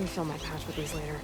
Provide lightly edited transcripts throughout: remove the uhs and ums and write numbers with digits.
refill my pouch with these later.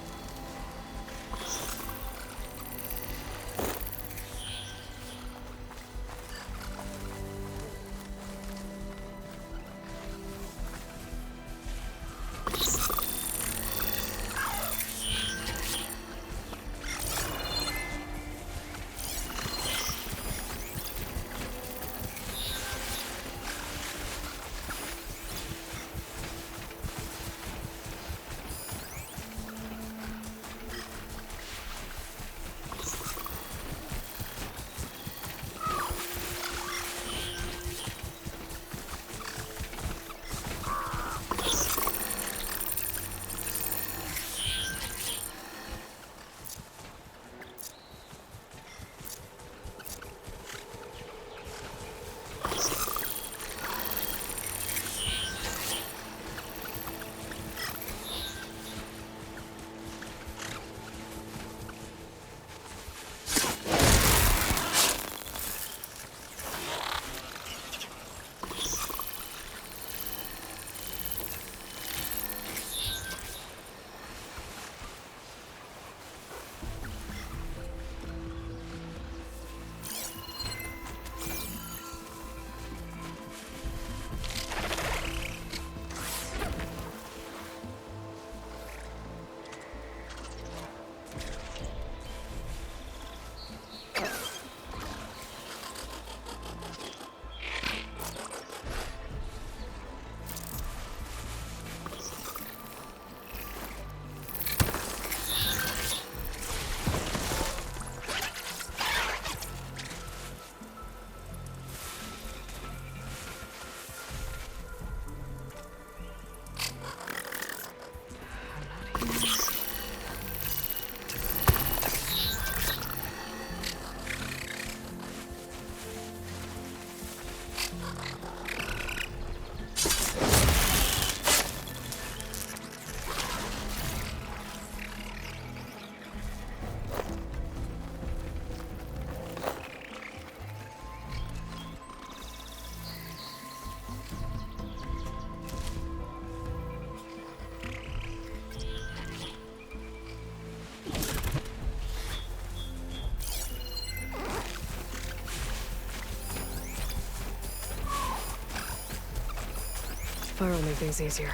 Fire will make things easier.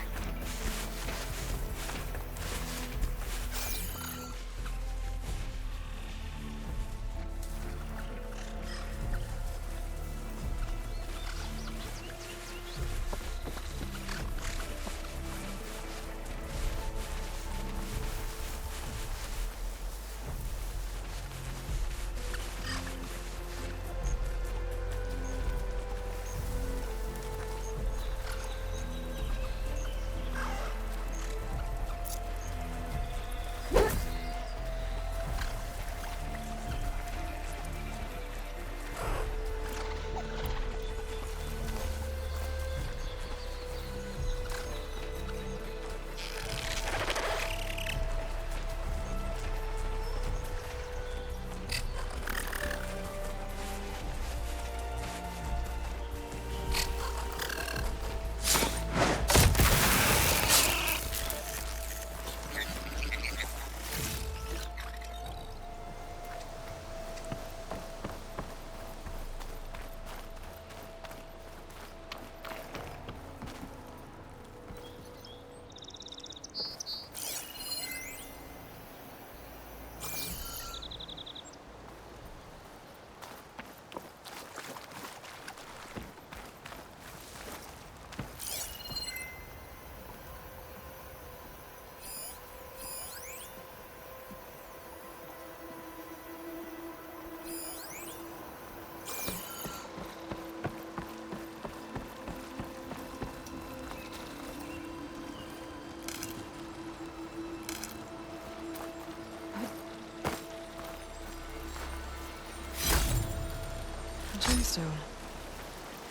Gemstone.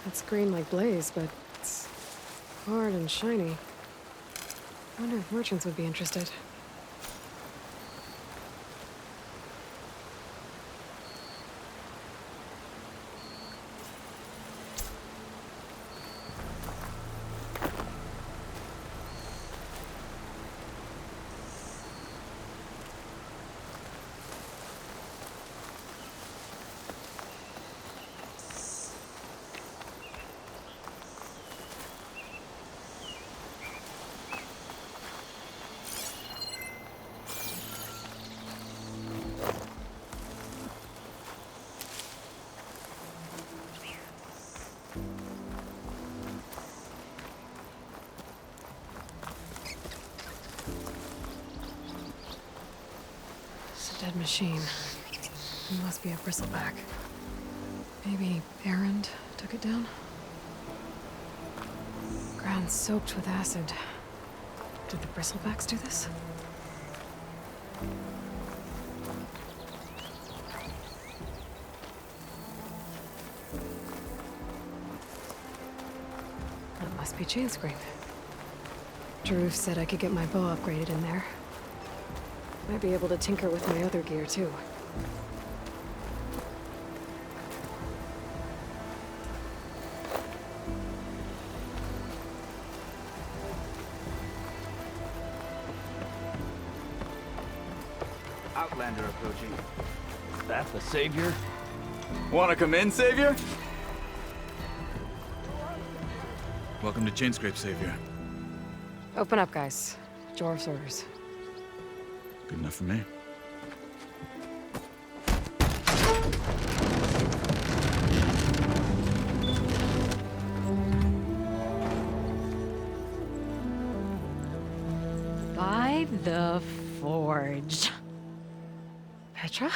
It's green like blaze, but it's hard and shiny. I wonder if merchants would be interested. dead machine. It must be a bristleback. Maybe Errand took it down? Ground soaked with acid. Did the bristlebacks do this? That must be chain scrape. Drew said I could get my bow upgraded in there. Might be able to tinker with my other gear, too. Outlander approaching. Is that the Savior? Wanna come in, Savior? Welcome to Chainscrape, Savior. Open up, guys. Jor's orders. Good enough for me. By the Forge. Petra?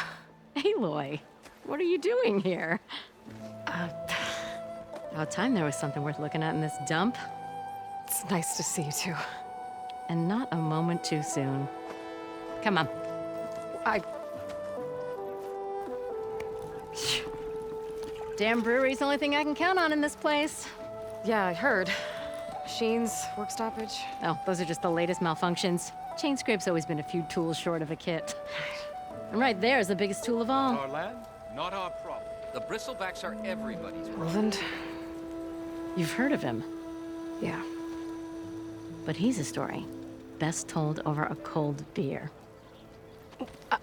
Aloy, what are you doing here? About time there was something worth looking at in this dump. It's nice to see you, too. And not a moment too soon. Come on. Damn brewery's the only thing I can count on in this place. Yeah, I heard. Machines, work stoppage. Oh, those are just the latest malfunctions. Chainscrape's always been a few tools short of a kit. And right there is the biggest tool of all. Our land? Not our problem. The bristlebacks are everybody's problem. Roland? You've heard of him, Yeah. but he's a story best told over a cold beer.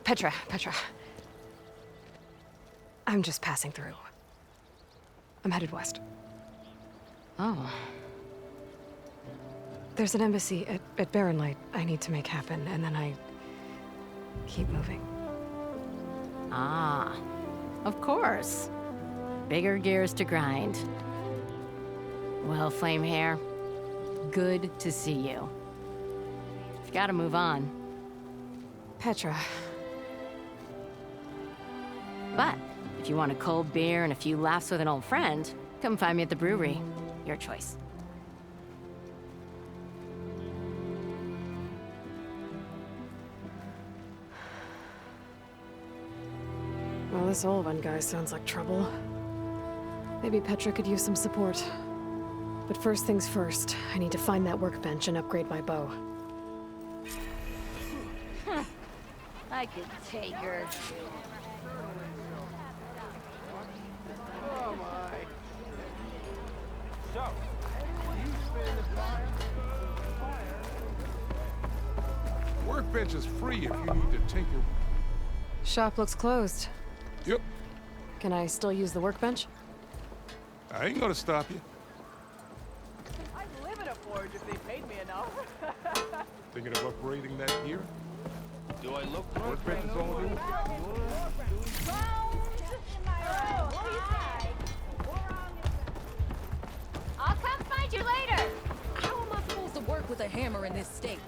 Petra. I'm just passing through. I'm headed west. Oh, There's an embassy at Barren Light I need to make happen, and then I keep moving. ah, of course. Bigger gears to grind. Well, Flamehair, good to see you. You've got to move on. Petra. But if you want a cold beer and a few laughs with an old friend, come find me at the brewery. Your choice. Well, this old one guy sounds like trouble. Maybe Petra could use some support. But first things first, I need to find that workbench and upgrade my bow. I could take her. Workbench is free if you need to tinker. Shop looks closed. Yep, Can I still use the workbench? I ain't gonna stop you. I'd live in a forge if they paid me enough. Thinking of upgrading that gear? Do I look Workbench is all yours. I'll come find you later. How am I supposed to work with a hammer in this state?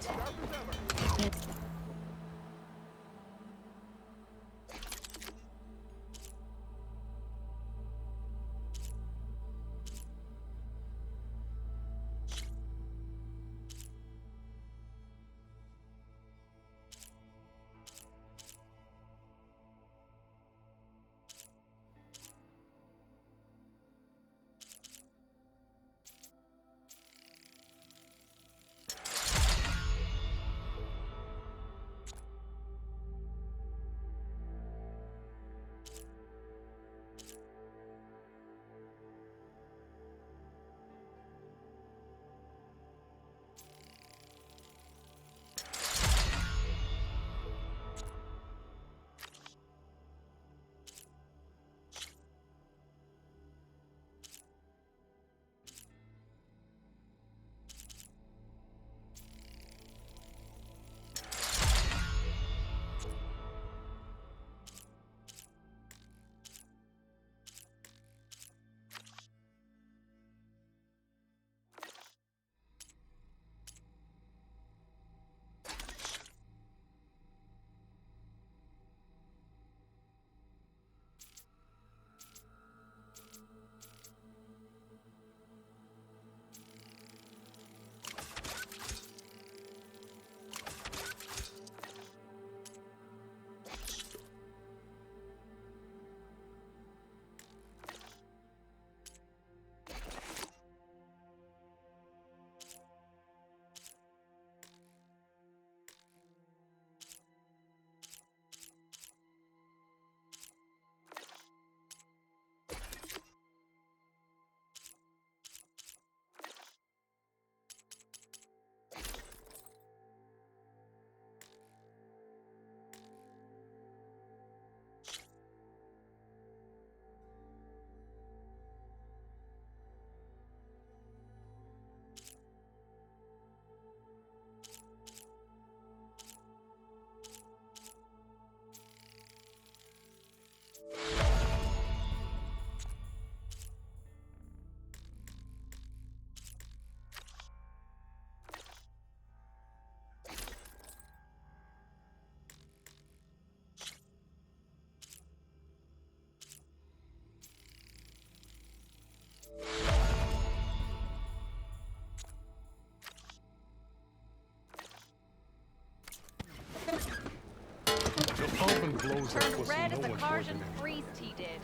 turned pussy red no as a one's Karjan working in. priest he did.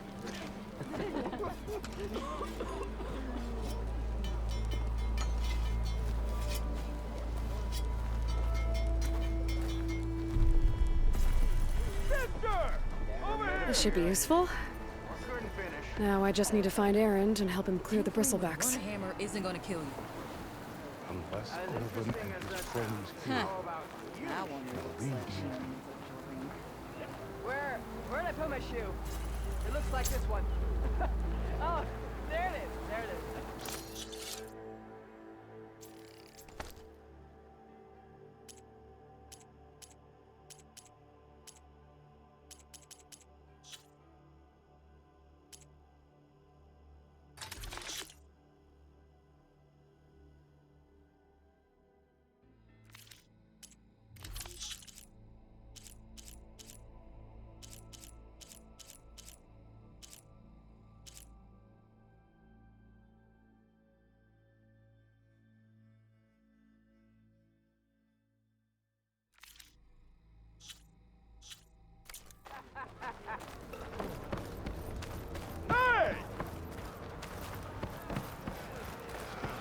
This should be useful. Now I just need to find Erend and help him clear the bristlebacks. One hammer isn't gonna kill you. Unless Olvin and his friends kill. That one was Where'd I put my shoe? It looks like this one. Oh, there it is. There it is.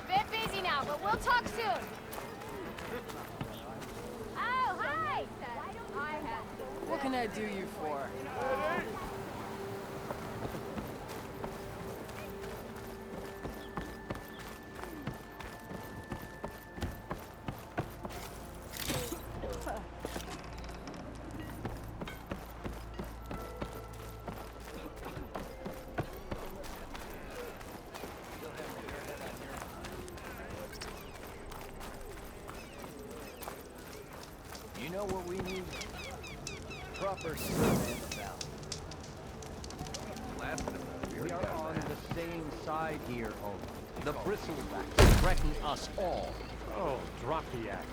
Bit busy now, but we'll talk soon. Oh, hi! What can I do you for? You know what we need? Proper survey of the valley. We are on the same side here, Owen. The bristlebacks threaten us all. Oh, drop the act.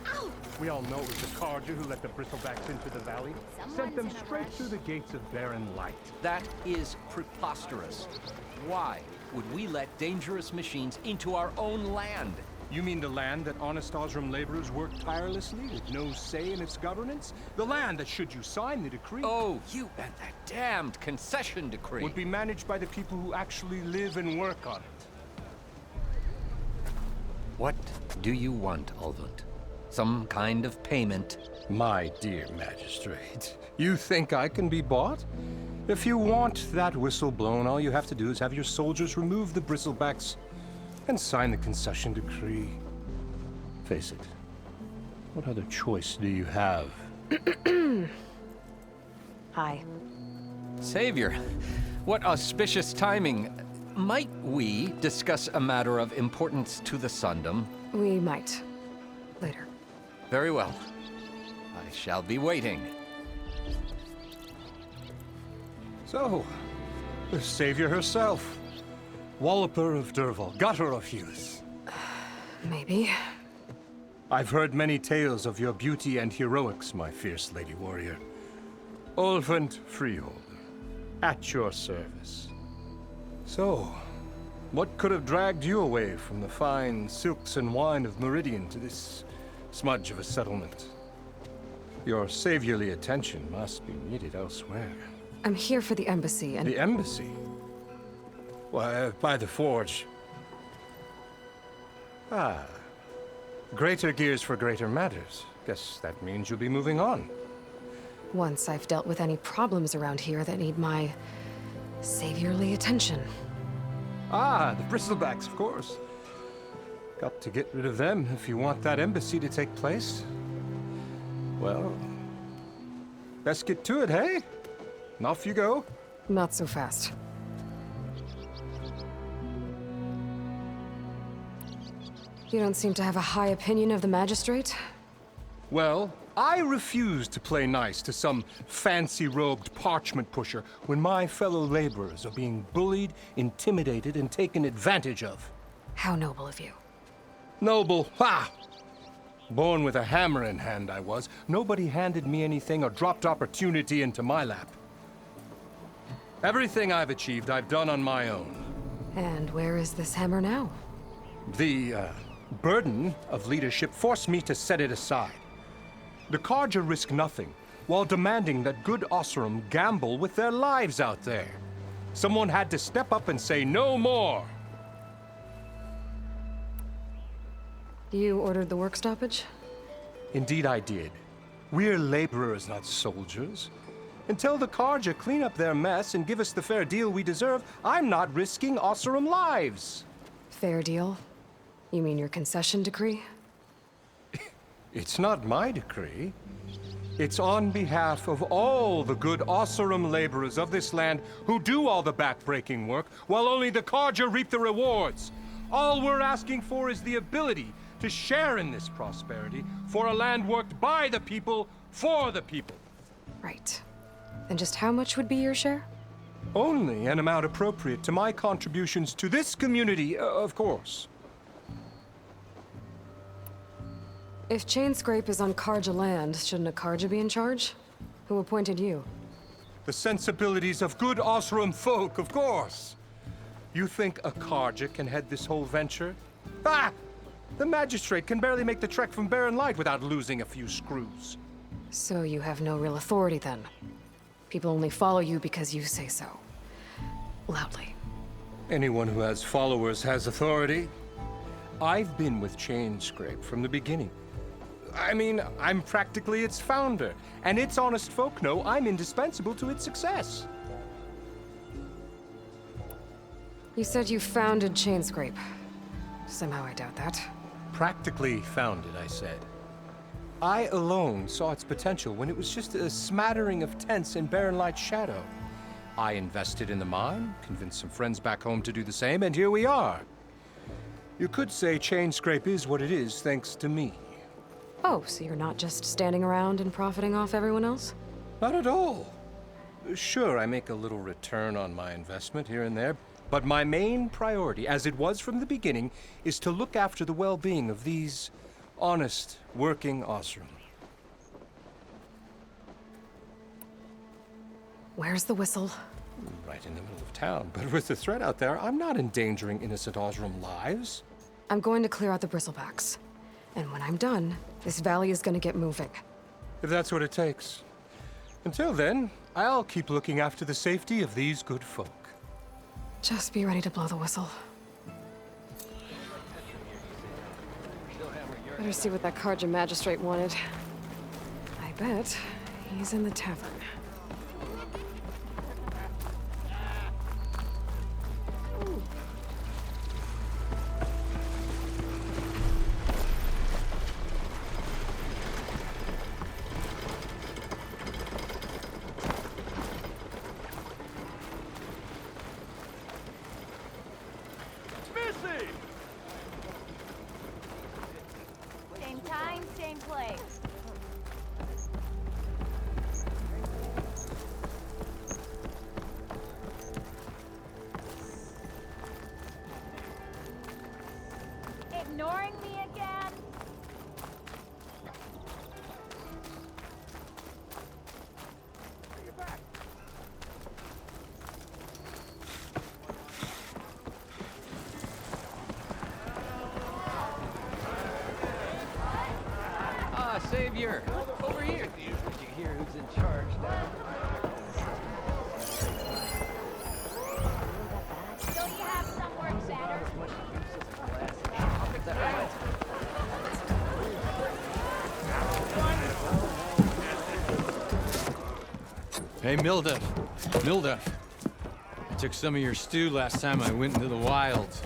We all know it was the Karja who let the bristlebacks into the valley. Sent them straight through the gates of barren light. That is preposterous. Why would we let dangerous machines into our own land? You mean the land that honest Osram laborers work tirelessly with no say in its governance? The land that, should you sign the decree, Oh, you and that damned concession decree. would be managed by the people who actually live and work on it. What do you want, Ulvund? Some kind of payment? My dear magistrate, you think I can be bought? If you want that whistle blown, all you have to do is have your soldiers remove the bristlebacks and sign the concession decree. Face it, what other choice do you have? Hi. Savior, what auspicious timing. Might we discuss a matter of importance to the Sundom? We might. Later. Very well. I shall be waiting. So, the savior herself. Walloper of Derval, gutter of youth. Maybe. I've heard many tales of your beauty and heroics, my fierce lady warrior. Ulvund Freeholder, at your service. So, what could have dragged you away from the fine silks and wine of Meridian to this smudge of a settlement? Your saviorly attention must be needed elsewhere. I'm here for the embassy and... The embassy? Why, by the forge. Ah. Greater gears for greater matters. Guess that means you'll be moving on. Once I've dealt with any problems around here that need my... saviorly attention. Ah, the bristlebacks, of course. Got to get rid of them if you want that embassy to take place. Well, let's get to it, hey? And off you go. Not so fast. You don't seem to have a high opinion of the magistrate? Well, I refuse to play nice to some fancy-robed parchment pusher when my fellow laborers are being bullied, intimidated, and taken advantage of. How noble of you. Noble, ha! Born with a hammer in hand, I was. Nobody handed me anything or dropped opportunity into my lap. Everything I've achieved, I've done on my own. And where is this hammer now? The, burden of leadership forced me to set it aside. The Karja risk nothing, while demanding that good Osram gamble with their lives out there. Someone had to step up and say no more. You ordered the work stoppage? Indeed I did. We're laborers, not soldiers. Until the Carja clean up their mess and give us the fair deal we deserve, I'm not risking Osram lives. Fair deal? You mean your concession decree? It's not my decree. It's on behalf of all the good Osram laborers of this land who do all the backbreaking work, while only the Carja reap the rewards. All we're asking for is the ability to share in this prosperity for a land worked by the people, for the people. Right. Then just how much would be your share? Only an amount appropriate to my contributions to this community, of course. If Chainscrape is on Carja land, shouldn't a Carja be in charge? Who appointed you? The sensibilities of good Osram folk, of course. You think a Carja can head this whole venture? Ah! The magistrate can barely make the trek from Barren Light without losing a few screws. So you have no real authority then? People only follow you because you say so. Loudly. Anyone who has followers has authority. I've been with Chainscrape from the beginning. I mean, I'm practically its founder, and its honest folk know I'm indispensable to its success. You said you founded Chainscrape. Somehow I doubt that. Practically founded, I said. I alone saw its potential when it was just a smattering of tents in Barren Light's shadow. I invested in the mine, convinced some friends back home to do the same, and here we are. You could say Chainscrape is what it is thanks to me. Oh, so you're not just standing around and profiting off everyone else? Not at all. Sure, I make a little return on my investment here and there, but my main priority, as it was from the beginning, is to look after the well-being of these honest, working Osram. Where's the whistle? Right in the middle of town, but with the threat out there, I'm not endangering innocent Osram lives. I'm going to clear out the bristlebacks. And when I'm done, this valley is going to get moving. If that's what it takes. Until then, I'll keep looking after the safety of these good folk. Just be ready to blow the whistle. Better see what that Carja magistrate wanted. I bet he's in the tavern. Same time, same place. Ignoring me again? Ah, Savior! Over here! Did you hear who's in charge now? Don't you have some work better? Hey, Milda. Milda. I took some of your stew last time I went into the wilds.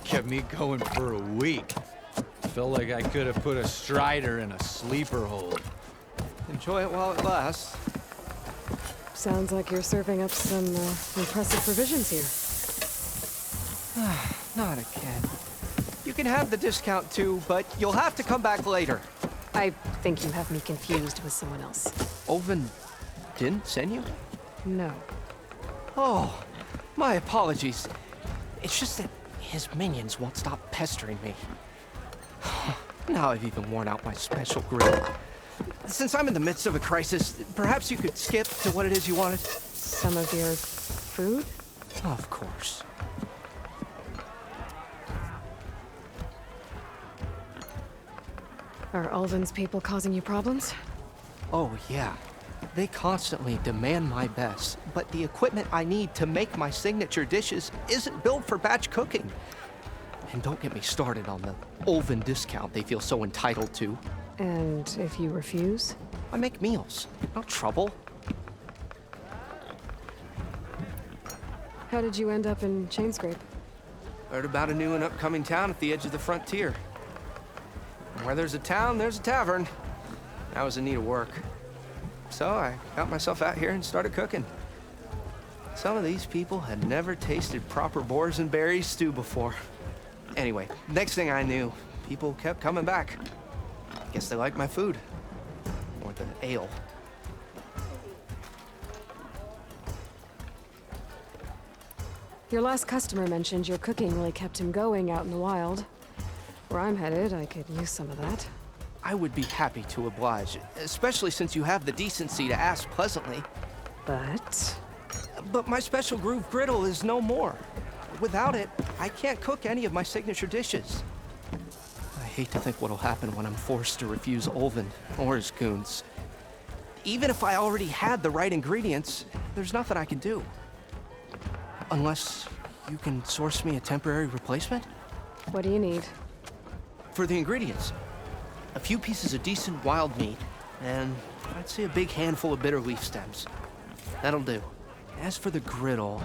Kept me going for a week. Felt like I could have put a strider in a sleeper hold. Enjoy it while it lasts. Sounds like you're serving up some impressive provisions here. Not again. You can have the discount too, but you'll have to come back later. I think you have me confused with someone else. Oven didn't send you? No. Oh, my apologies. It's just that his minions won't stop pestering me. Now I've even worn out my special grill. Since I'm in the midst of a crisis, perhaps you could skip to what it is you wanted? Some of your food? Of course. Are Ulvin's people causing you problems? Oh, yeah. They constantly demand my best, but the equipment I need to make my signature dishes isn't built for batch cooking. And don't get me started on the Olven discount they feel so entitled to. And if you refuse? I make meals, not trouble. How did you end up in Chainscrape? Heard about a new and upcoming town at the edge of the frontier. And where there's a town, there's a tavern. I was in need of work. So I got myself out here and started cooking. Some of these people had never tasted proper boars and berries stew before. Anyway, next thing I knew, people kept coming back. Guess they liked my food. Or the ale. Your last customer mentioned your cooking really kept him going out in the wild. Where I'm headed, I could use some of that. I would be happy to oblige, especially since you have the decency to ask pleasantly. But my special groove griddle is no more. Without it, I can't cook any of my signature dishes. I hate to think what'll happen when I'm forced to refuse Olven or his goons. Even if I already had the right ingredients, there's nothing I can do. Unless you can source me a temporary replacement? What do you need? For the ingredients, a few pieces of decent wild meat, and I'd say a big handful of bitter leaf stems. That'll do. As for the griddle,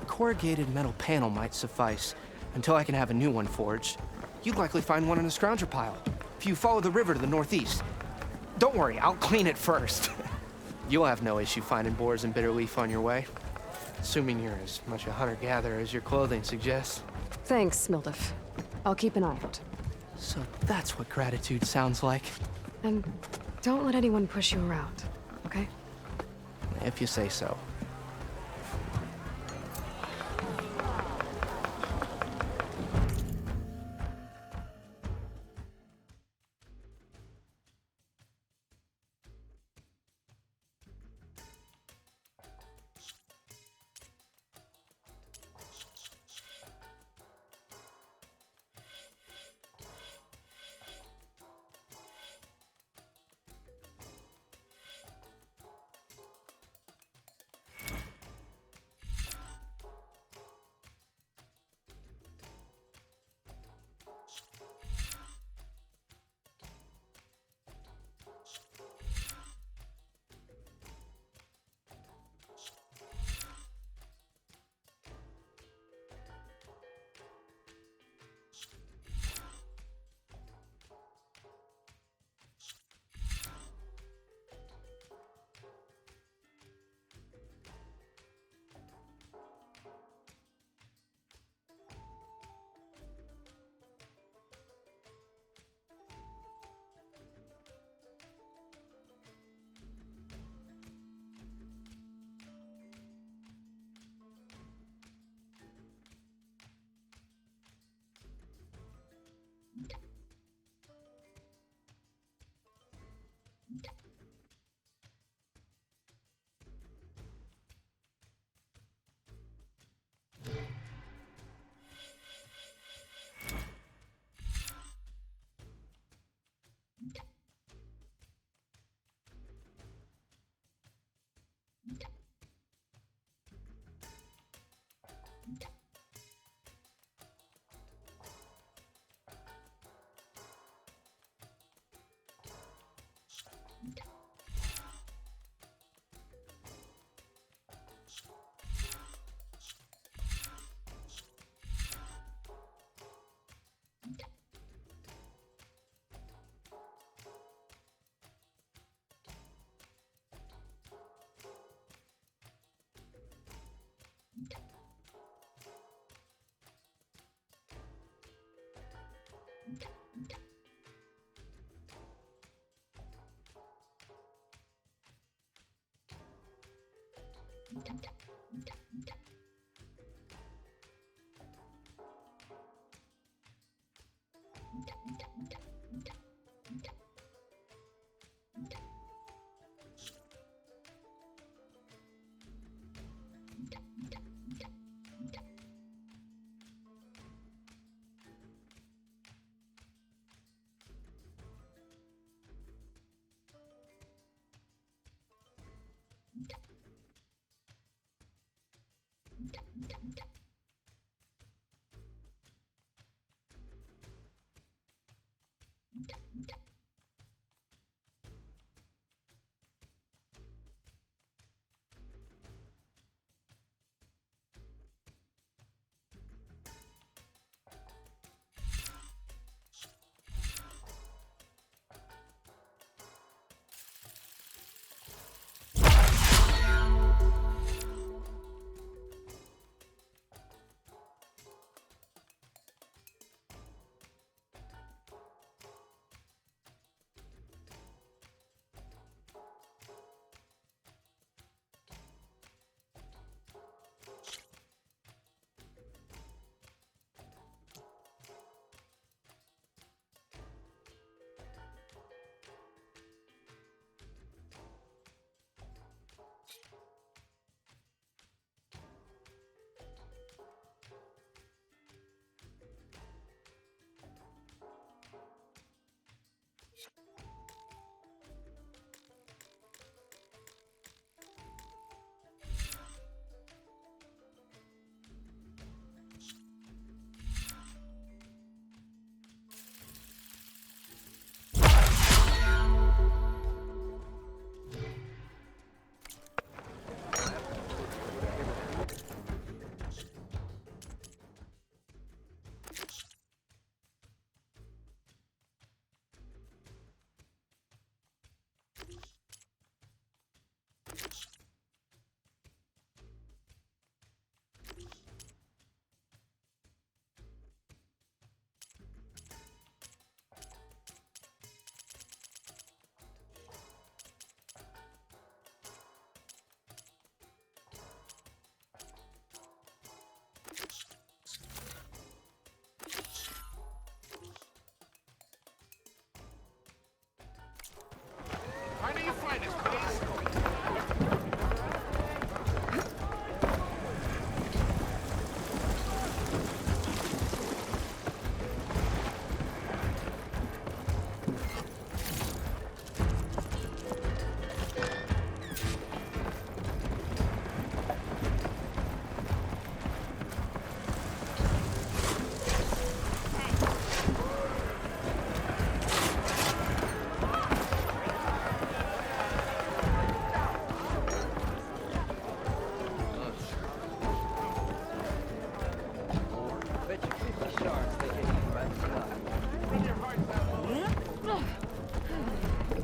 a corrugated metal panel might suffice until I can have a new one forged. You'd likely find one in a scrounger pile if you follow the river to the northeast. Don't worry, I'll clean it first. You'll have no issue finding boars and bitter leaf on your way. Assuming you're as much a hunter-gatherer as your clothing suggests. Thanks, Mildef. I'll keep an eye out. So that's what gratitude sounds like. And don't let anyone push you around, okay? If you say so.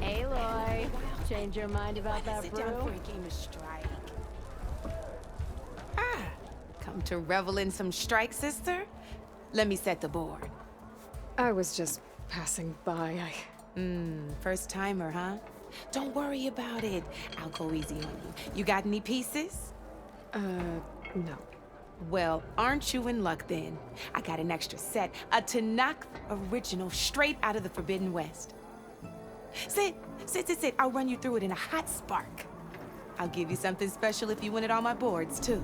Aloy, change your mind about that brew? Before he came to strike. Ah, come to revel in some strike, sister? Let me set the board. I was just passing by. First timer, huh? Don't worry about it. I'll go easy on you. You got any pieces? No. Well, aren't you in luck then? I got an extra set, a Tanakh original straight out of the Forbidden West. Sit. I'll run you through it in a hot spark. I'll give you something special if you win it on my boards, too.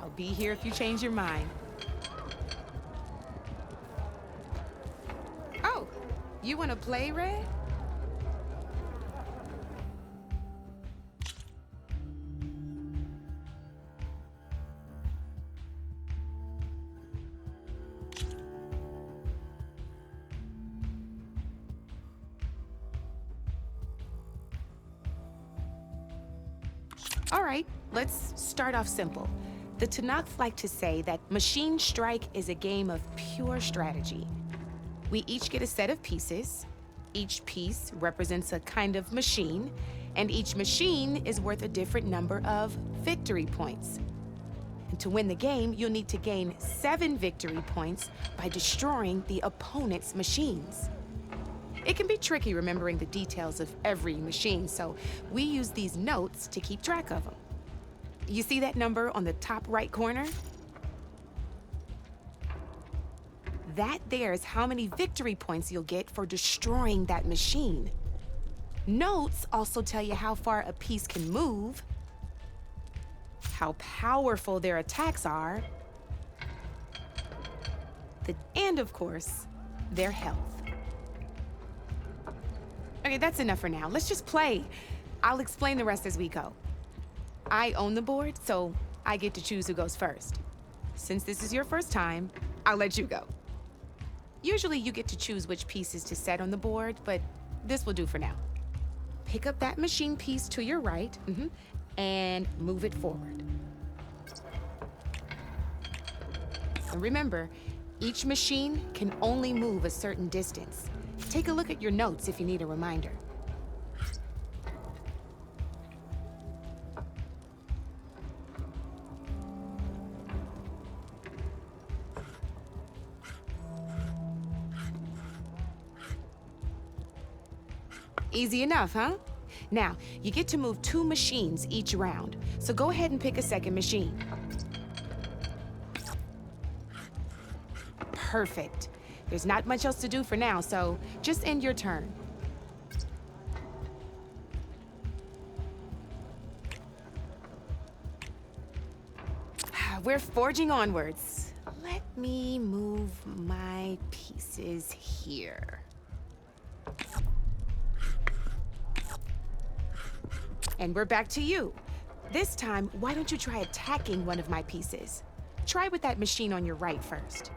I'll be here if you change your mind. Oh, you want to play, Red? All right, let's start off simple. The Tanakh like to say that Machine Strike is a game of pure strategy. We each get a set of pieces. Each piece represents a kind of machine, and each machine is worth a different number of victory points. And to win the game, you'll need to gain 7 victory points by destroying the opponent's machines. It can be tricky remembering the details of every machine, so we use these notes to keep track of them. You see that number on the top right corner? That there is how many victory points you'll get for destroying that machine. Notes also tell you how far a piece can move, how powerful their attacks are, and of course, their health. Okay, that's enough for now. Let's just play. I'll explain the rest as we go. I own the board, so I get to choose who goes first. Since this is your first time, I'll let you go. Usually you get to choose which pieces to set on the board, but this will do for now. Pick up that machine piece to your right, and move it forward. And remember, each machine can only move a certain distance. Take a look at your notes if you need a reminder. Easy enough, huh? Now, you get to move 2 machines each round, so go ahead and pick a second machine. Perfect. There's not much else to do for now, so just end your turn. We're forging onwards. Let me move my pieces here. And we're back to you. This time, why don't you try attacking one of my pieces? Try with that machine on your right first.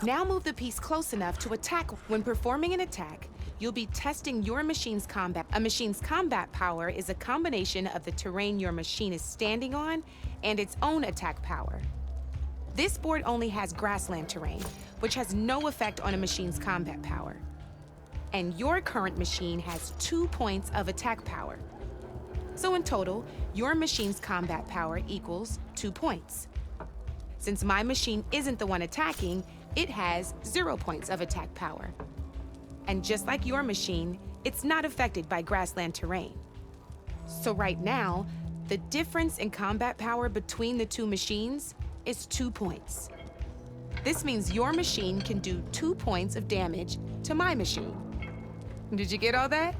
Now move the piece close enough to attack. When performing an attack, you'll be testing your machine's combat. A machine's combat power is a combination of the terrain your machine is standing on and its own attack power. This board only has grassland terrain, which has no effect on a machine's combat power. And your current machine has 2 points of attack power. So in total, your machine's combat power equals 2 points. Since my machine isn't the one attacking, it has 0 points of attack power. And just like your machine, it's not affected by grassland terrain. So right now, the difference in combat power between the 2 machines is 2 points. This means your machine can do 2 points of damage to my machine. Did you get all that?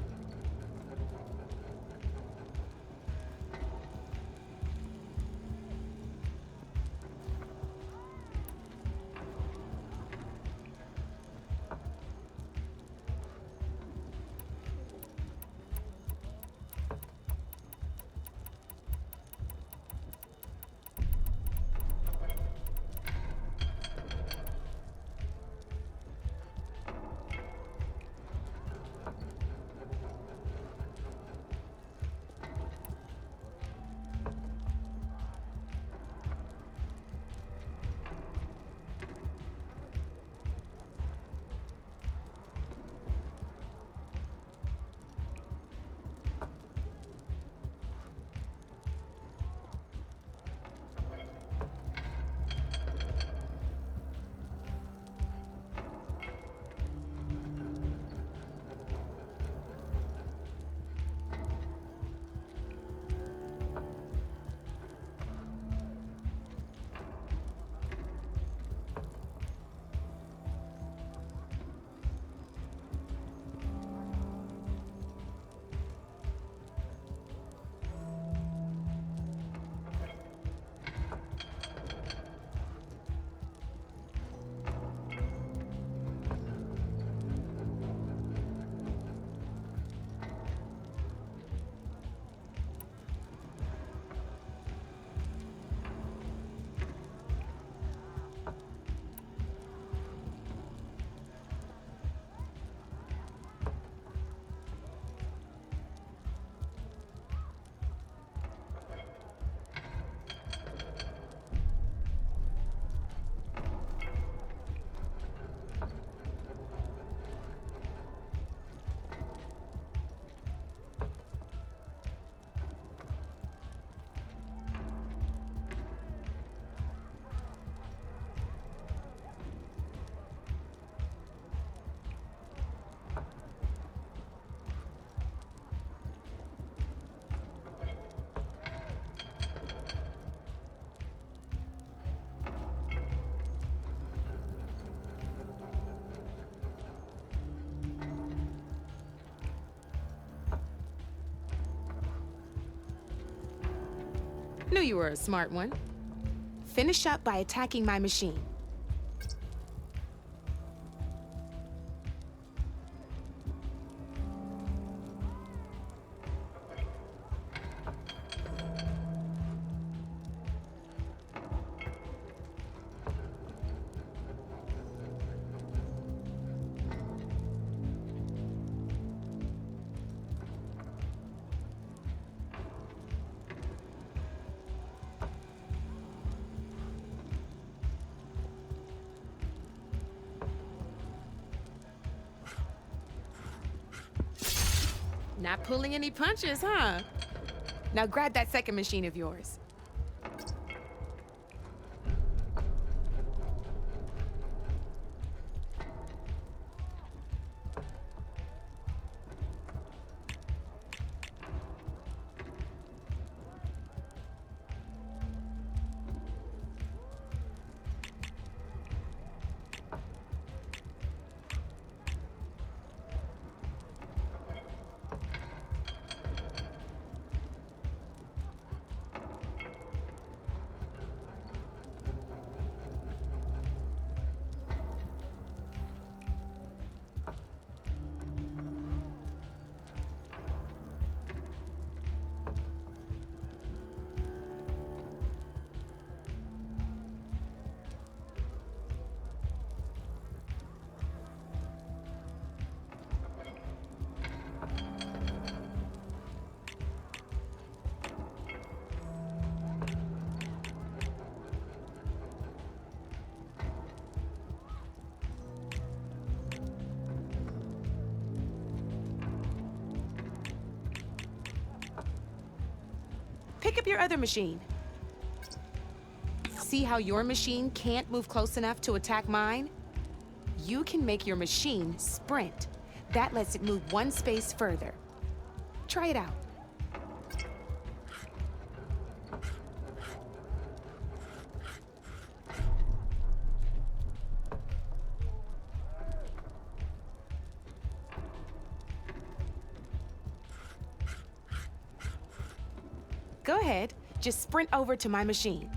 Knew you were a smart one. Finish up by attacking my machine. Not pulling any punches, huh? Now grab that second machine of yours. Pick up your other machine. See how your machine can't move close enough to attack mine? You can make your machine sprint. That lets it move one space further. Try it out. Go ahead, just sprint over to my machine.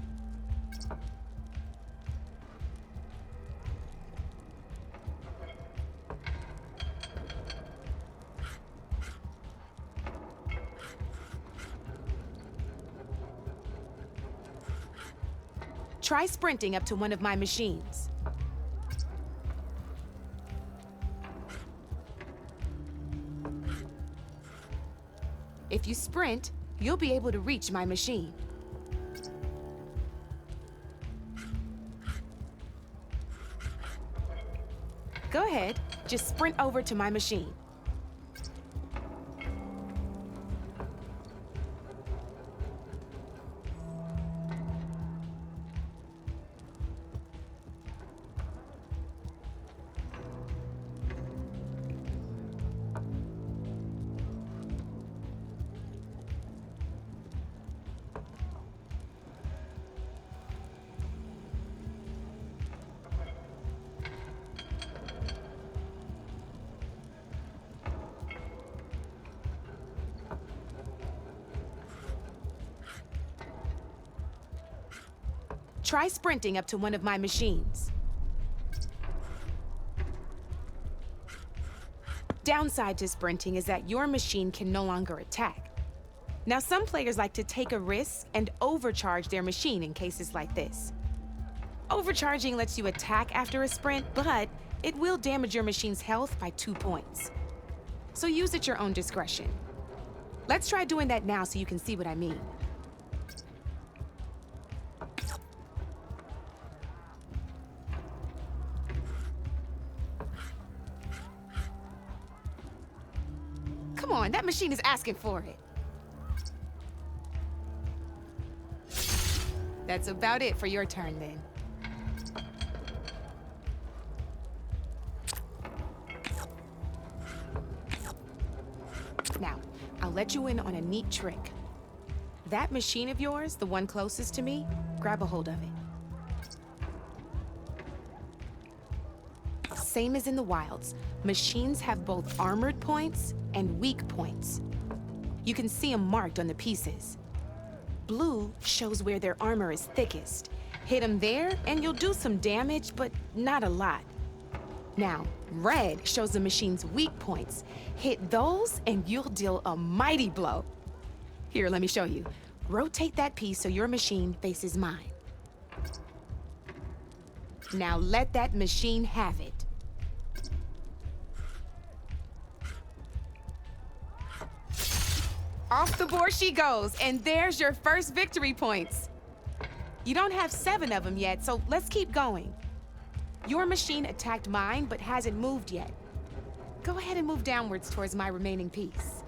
Try sprinting up to one of my machines. If you sprint, you'll be able to reach my machine. Go ahead, just sprint over to my machine. Try sprinting up to one of my machines. Downside to sprinting is that your machine can no longer attack. Now, some players like to take a risk and overcharge their machine in cases like this. Overcharging lets you attack after a sprint, but it will damage your machine's health by 2 points. So use at your own discretion. Let's try doing that now so you can see what I mean. Come on, that machine is asking for it. That's about it for your turn, then. Now, I'll let you in on a neat trick. That machine of yours, the one closest to me, grab a hold of it. Same as in the wilds, machines have both armored points and weak points. You can see them marked on the pieces. blue shows where their armor is thickest. Hit them there, and you'll do some damage, but not a lot. Now, red shows the machine's weak points. Hit those, and you'll deal a mighty blow. Here, let me show you. Rotate that piece so your machine faces mine. Now let that machine have it. Off the board she goes, and there's your first victory points. You don't have 7 of them yet, so let's keep going. Your machine attacked mine, but hasn't moved yet. Go ahead and move downwards towards my remaining piece.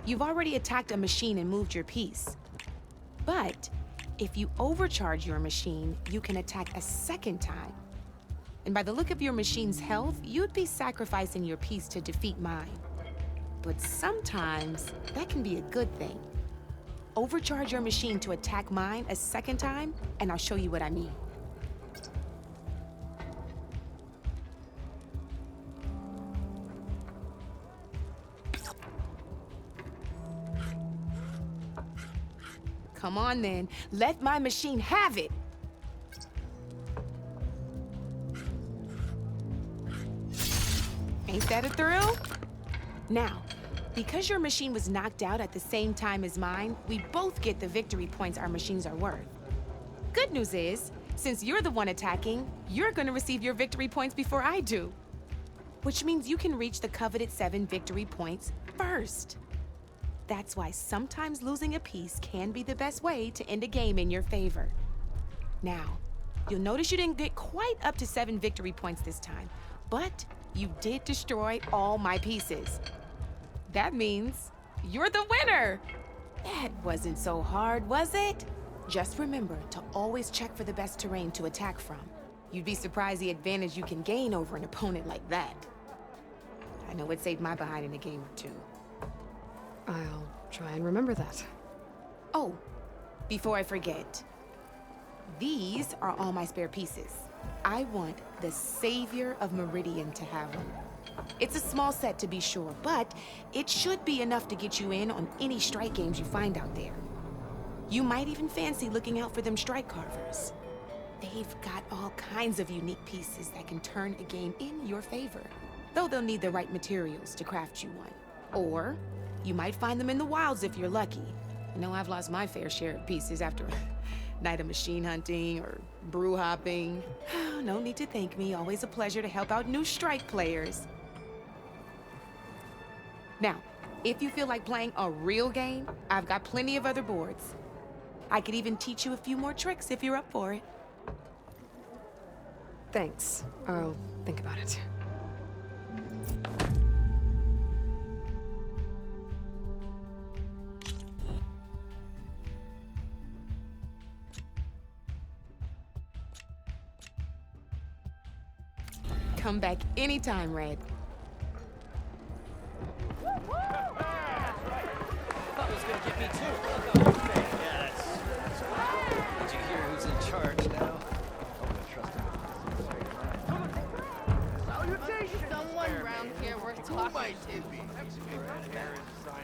You've already attacked a machine and moved your piece. But if you overcharge your machine, you can attack a second time. And by the look of your machine's health, you'd be sacrificing your piece to defeat mine. But sometimes that can be a good thing. Overcharge your machine to attack mine a second time, and I'll show you what I mean. Come on then, let my machine have it. Ain't that a thrill? Now, because your machine was knocked out at the same time as mine, we both get the victory points our machines are worth. Good news is, since you're the one attacking, you're gonna receive your victory points before I do. Which means you can reach the coveted 7 victory points first. That's why sometimes losing a piece can be the best way to end a game in your favor. Now, you'll notice you didn't get quite up to 7 victory points this time, but you did destroy all my pieces. That means you're the winner! That wasn't so hard, was it? Just remember to always check for the best terrain to attack from. You'd be surprised the advantage you can gain over an opponent like that. I know it saved my behind in a game or 2. I'll try and remember that. Oh, before I forget, these are all my spare pieces. I want the Savior of Meridian to have them. It's a small set to be sure, but it should be enough to get you in on any strike games you find out there. You might even fancy looking out for them strike carvers. They've got all kinds of unique pieces that can turn a game in your favor, though they'll need the right materials to craft you one. Or you might find them in the wilds if you're lucky. I know I've lost my fair share of pieces after a night of machine hunting or brew hopping. No need to thank me. Always a pleasure to help out new strike players. Now, if you feel like playing a real game, I've got plenty of other boards. I could even teach you a few more tricks if you're up for it. Thanks. I'll think about it. Come back anytime, Red. Thought it was gonna get me too. Yeah, that's right. Did you hear who's in charge now? Salutations! Someone around here worth talking to.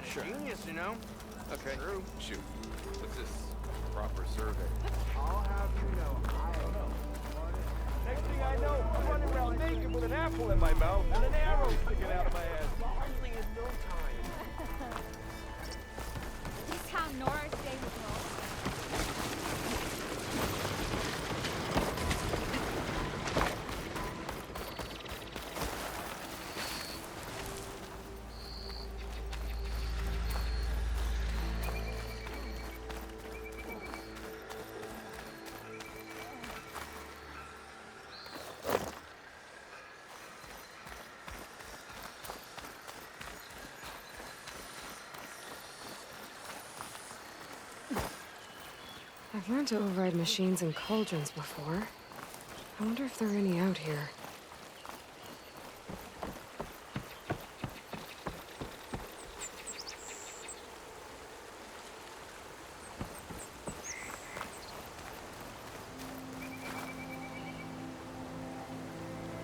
Sure. Genius, you know? Okay. True. Shoot. What's this? Proper survey. I'll have you know, I don't know. Next thing I know, I'm running around naked with an apple in my mouth and an arrow sticking out of my ass. Only in no time. This how Nora stay with Noel? I've learned to override machines and cauldrons before. I wonder if there are any out here.